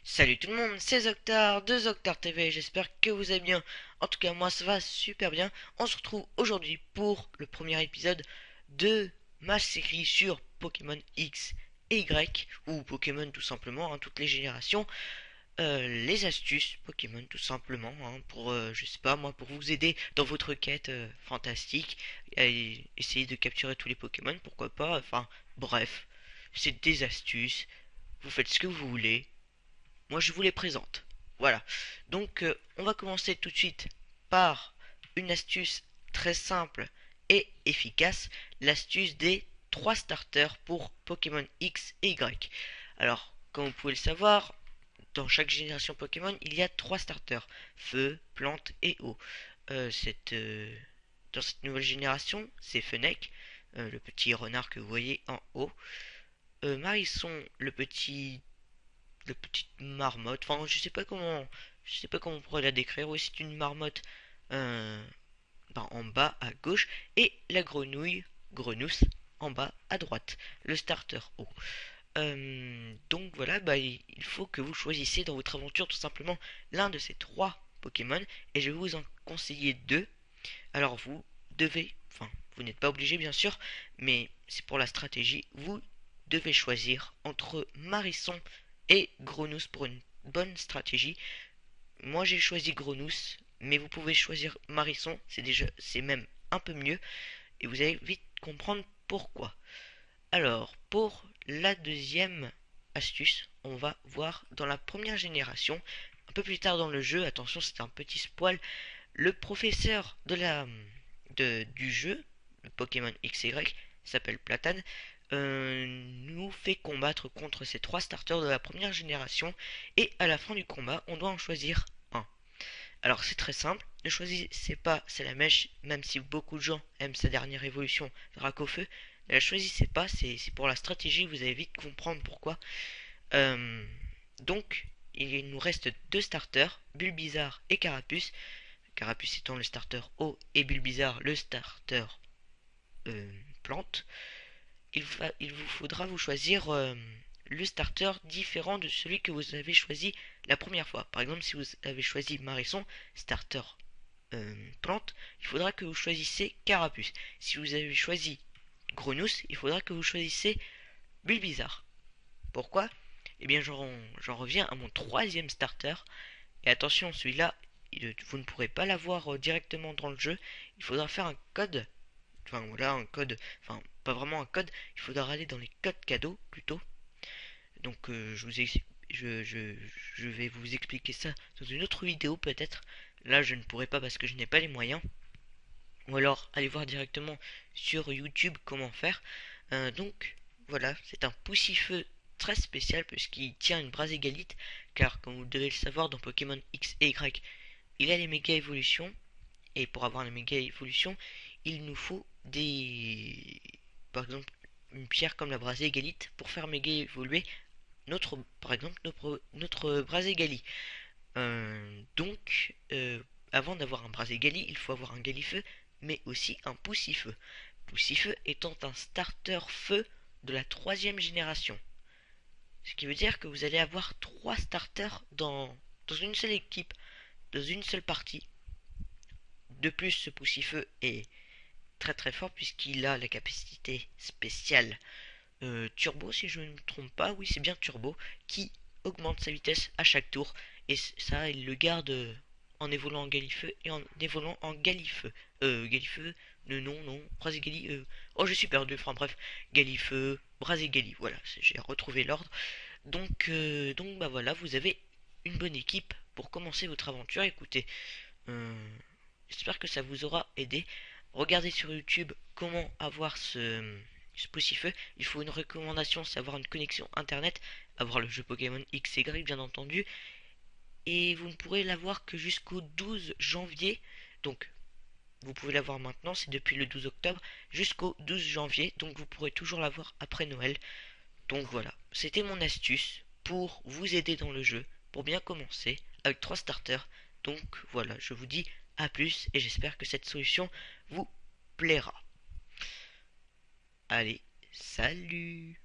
Salut tout le monde, c'est Zoctar de Zoctar TV, j'espère que vous allez bien. En tout cas, moi ça va super bien. On se retrouve aujourd'hui pour le premier épisode de ma série sur Pokémon X et Y, ou Pokémon tout simplement, hein, toutes les générations. Les astuces Pokémon tout simplement, hein, pour, je sais pas moi, pour vous aider dans votre quête fantastique, et essayer de capturer tous les Pokémon, pourquoi pas, enfin bref, c'est des astuces, vous faites ce que vous voulez. Moi je vous les présente. Voilà. Donc on va commencer tout de suite par une astuce très simple et efficace, l'astuce des 3 starters pour Pokémon X et Y. Alors, comme vous pouvez le savoir, dans chaque génération Pokémon, il y a 3 starters, feu, plante et eau. Dans cette nouvelle génération, c'est Fennec, le petit renard que vous voyez en haut. Marisson, le petite marmotte. Enfin, je sais pas comment on pourrait la décrire. Oui, c'est une marmotte euh, en bas à gauche et la grenouille, grenousse, en bas à droite. Le starter haut. Donc voilà, il faut que vous choisissiez dans votre aventure tout simplement l'un de ces 3 Pokémon et je vais vous en conseiller 2. Alors vous devez, enfin, vous n'êtes pas obligé bien sûr, mais c'est pour la stratégie. Vous devez choisir entre Marisson et Grenousse pour une bonne stratégie. Moi j'ai choisi Grenousse, mais vous pouvez choisir Marisson, c'est même un peu mieux, et vous allez vite comprendre pourquoi. Alors, pour la deuxième astuce, on va voir dans la première génération, un peu plus tard dans le jeu, attention c'est un petit spoil, le professeur du jeu, le Pokémon XY, s'appelle Platane, nous fait combattre contre ces 3 starters de la première génération et à la fin du combat, on doit en choisir un. Alors c'est très simple, ne choisissez pas c'est la mèche, même si beaucoup de gens aiment sa dernière évolution, Dracofeu, ne la choisissez pas, c'est pour la stratégie, vous allez vite comprendre pourquoi. Euh, donc, il nous reste 2 starters, Bulbizarre et Carapuce. Carapuce étant le starter eau et Bulbizarre le starter plante. Il vous faudra vous choisir le starter différent de celui que vous avez choisi la première fois. Par exemple, si vous avez choisi Marisson, starter plante, il faudra que vous choisissiez Carapuce. Si vous avez choisi Grenousse, il faudra que vous choisissiez Bulbizarre. Pourquoi? Eh bien, j'en reviens à mon troisième starter. Et attention, celui-là, vous ne pourrez pas l'avoir directement dans le jeu. Il faudra faire un code. Enfin, voilà, un code. Enfin, pas vraiment un code. Il faudra aller dans les codes cadeaux, plutôt. Donc, je vais vous expliquer ça dans une autre vidéo, peut-être. Là, je ne pourrai pas parce que je n'ai pas les moyens. Ou alors, allez voir directement sur YouTube comment faire. Donc, voilà, c'est un poussifeu très spécial puisqu'il tient une braségalite. Car, comme vous devez le savoir, dans Pokémon X et Y, il a les méga évolutions. Et pour avoir les méga évolutions, il nous faut par exemple, une pierre comme la braségalite pour faire méga évoluer par exemple, notre braségalie. Avant d'avoir un braségalie, il faut avoir un galifeu, mais aussi un poussifeu. Poussifeu étant un starter feu de la troisième génération. Ce qui veut dire que vous allez avoir 3 starters dans une seule équipe, dans une seule partie. De plus, ce poussifeu est très très fort puisqu'il a la capacité spéciale turbo, si je ne me trompe pas, oui c'est bien turbo, qui augmente sa vitesse à chaque tour. Et ça, il le garde en évoluant en galifeu et en évoluant en galifeu. Galifeu, non, Braségali, oh je suis perdu, enfin bref, galifeu, Braségali, voilà, j'ai retrouvé l'ordre. Donc bah voilà, vous avez une bonne équipe pour commencer votre aventure. Écoutez, euh, j'espère que ça vous aura aidé. Regardez sur YouTube comment avoir ce poussifeu. Il faut une recommandation, c'est avoir une connexion internet, avoir le jeu Pokémon X et Y bien entendu. Et vous ne pourrez l'avoir que jusqu'au 12 janvier. Donc vous pouvez l'avoir maintenant, c'est depuis le 12 octobre jusqu'au 12 janvier. Donc vous pourrez toujours l'avoir après Noël. Donc voilà, c'était mon astuce pour vous aider dans le jeu, pour bien commencer avec 3 starters. Donc voilà, je vous dis à plus et j'espère que cette solution vous plaira. Allez, salut!